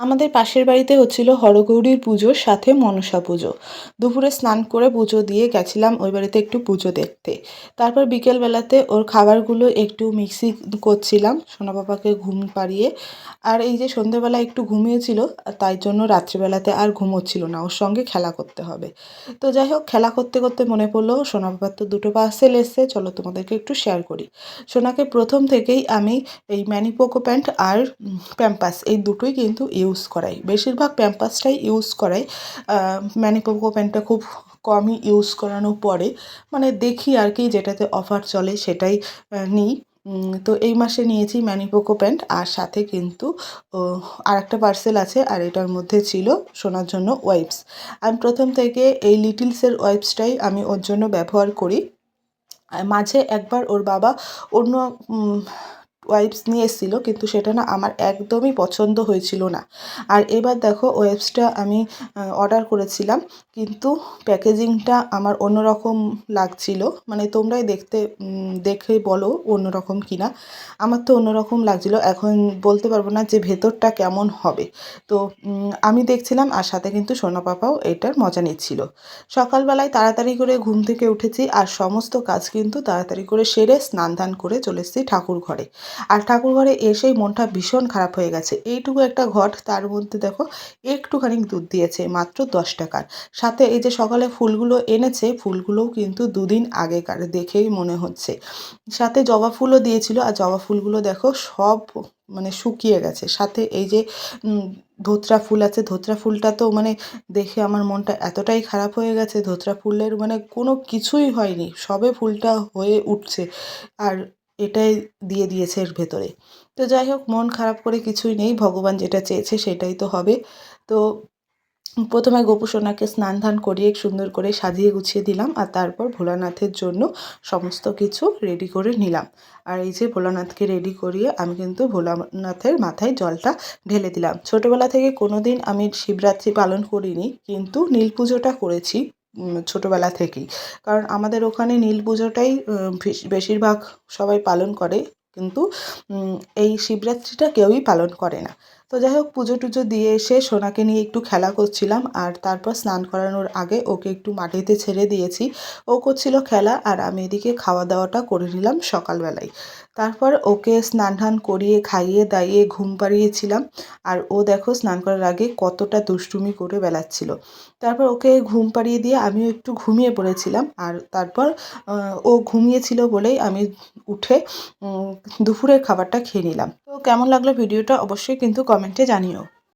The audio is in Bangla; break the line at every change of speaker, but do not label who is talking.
আমাদের পাশের বাড়িতে হচ্ছিল হরগৌরীর পুজোর সাথে মনসা পুজো। দুপুরে স্নান করে পুজো দিয়ে গেছিলাম ওই বাড়িতে একটু পুজো দেখতে। তারপর বিকেলবেলাতে ওর খাবারগুলো একটু মিক্সি করছিলাম সোনা পাপাকে ঘুম পাড়িয়ে। আর এই যে সন্ধেবেলা একটু ঘুমিয়েছিল, তাই জন্য রাত্রিবেলাতে আর ঘুমোচ্ছিল না, ওর সঙ্গে খেলা করতে হবে। তো যাই হোক, খেলা করতে করতে মনে পড়লো সোনা পাপার তো দুটো পার্সেল এসছে, চলো তোমাদেরকে একটু শেয়ার করি। সোনাকে প্রথম থেকেই আমি এই ম্যানিপোকো প্যান্ট আর প্যাম্পাস এই দুটোই কিন্তু ইউজ করাই, বেশিরভাগ প্যাম্পাসটাই ইউজ করাই। ম্যানিপোকো প্যান্টটা খুব কমই ইউজ করানো পড়ে, মানে দেখি আর কি যেটাতে অফার চলে সেটাই নিই। তো এই মাসে নিয়েছি ম্যানিপোকো প্যান্ট, আর সাথে কিন্তু আরেকটা পার্সেল আছে, আর এটার মধ্যে ছিল সোনার জন্য ওয়াইপস। আমি প্রথম থেকে এই লিটিলসের ওয়াইপসটাই আমি ওর জন্য ব্যবহার করি। আর মাঝে একবার ওর বাবা অন্য ওয়াইপস নিয়ে এসেছিলো, কিন্তু সেটা না আমার একদমই পছন্দ হয়েছিল না। আর এবার দেখো ওয়াইপসটা আমি অর্ডার করেছিলাম, কিন্তু প্যাকেজিংটা আমার অন্যরকম লাগছিল। মানে তোমরাই দেখে বলো অন্যরকম কিনা। আমার তো অন্যরকম লাগছিল, এখন বলতে পারবো না যে ভেতরটা কেমন হবে। তো আমি দেখছিলাম, আর সাথে কিন্তু সোনা পাপাও এটার মজা নিচ্ছিল। সকালবেলায় তাড়াতাড়ি করে ঘুম থেকে উঠেছি, আর সমস্ত কাজ কিন্তু তাড়াতাড়ি করে সেরে স্নান ধান করে চলে এসেছি ঠাকুর ঘরে। আর ঠাকুর ঘরে এসেই মনটা ভীষণ খারাপ হয়ে গেছে। এইটুকু একটা ঘট, তার মধ্যে দেখো একটুখানি দুধ দিয়েছে মাত্র 10 টাকার। সাথে এই যে সকালে ফুলগুলো এনেছে, ফুলগুলোও কিন্তু দুদিন আগেকার দেখেই মনে হচ্ছে। সাথে জবা ফুলও দিয়েছিল, আর জবা ফুলগুলো দেখো সব মানে শুকিয়ে গেছে। সাথে এই যে ধোত্রা ফুল আছে, ধোত্রা ফুলটা তো মানে দেখে আমার মনটা এতটাই খারাপ হয়ে গেছে। ধোত্রা ফুলের মানে কোনো কিছুই হয়নি, সবে ফুলটা হয়ে উঠছে, আর এটাই দিয়ে দিয়েছে এর ভেতরে। তো যাই হোক, মন খারাপ করে কিছুই নেই, ভগবান যেটা চেয়েছে সেটাই তো হবে। তো প্রথমে গোপু সোনাকে স্নান ধান করিয়ে সুন্দর করে সাজিয়ে গুছিয়ে দিলাম, আর তারপর ভোলানাথের জন্য সমস্ত কিছু রেডি করে নিলাম। আর এই যে ভোলানাথকে রেডি করিয়ে আমি কিন্তু ভোলানাথের মাথায় জলটা ঢেলে দিলাম। ছোটোবেলা থেকে কোনো দিন আমি শিবরাত্রি পালন করিনি, কিন্তু নীল পুজোটা করেছি ছোটোবেলা থেকেই। কারণ আমাদের ওখানে নীল পুজোটাই বেশিরভাগ সবাই পালন করে, কিন্তু এই শিবরাত্রিটা কেউই পালন করে না। তো যাই হোক, পুজো টুজো দিয়ে এসে সোনাকে নিয়ে একটু খেলা করছিলাম, আর তারপর স্নান করানোর আগে ওকে একটু মাটিতে ছেড়ে দিয়েছি। ও করছিল খেলা, আর আমি এদিকে খাওয়া দাওয়াটা করে নিলাম সকালবেলায়। তারপর ওকে স্নান টান করিয়ে খাইয়ে দাইয়ে ঘুম পাড়িয়েছিলাম। আর ও দেখো স্নান করার আগে কতটা দুষ্টুমি করে বেড়াচ্ছিল। তারপর ওকে ঘুম পাড়িয়ে দিয়ে আমিও একটু ঘুমিয়ে পড়েছিলাম, আর তারপর ও ঘুমিয়েছিল বলেই আমি উঠে দুপুরের খাবারটা খেয়ে নিলাম। তো কেমন লাগলো ভিডিওটা অবশ্যই কিন্তু কমেন্টে জানিও।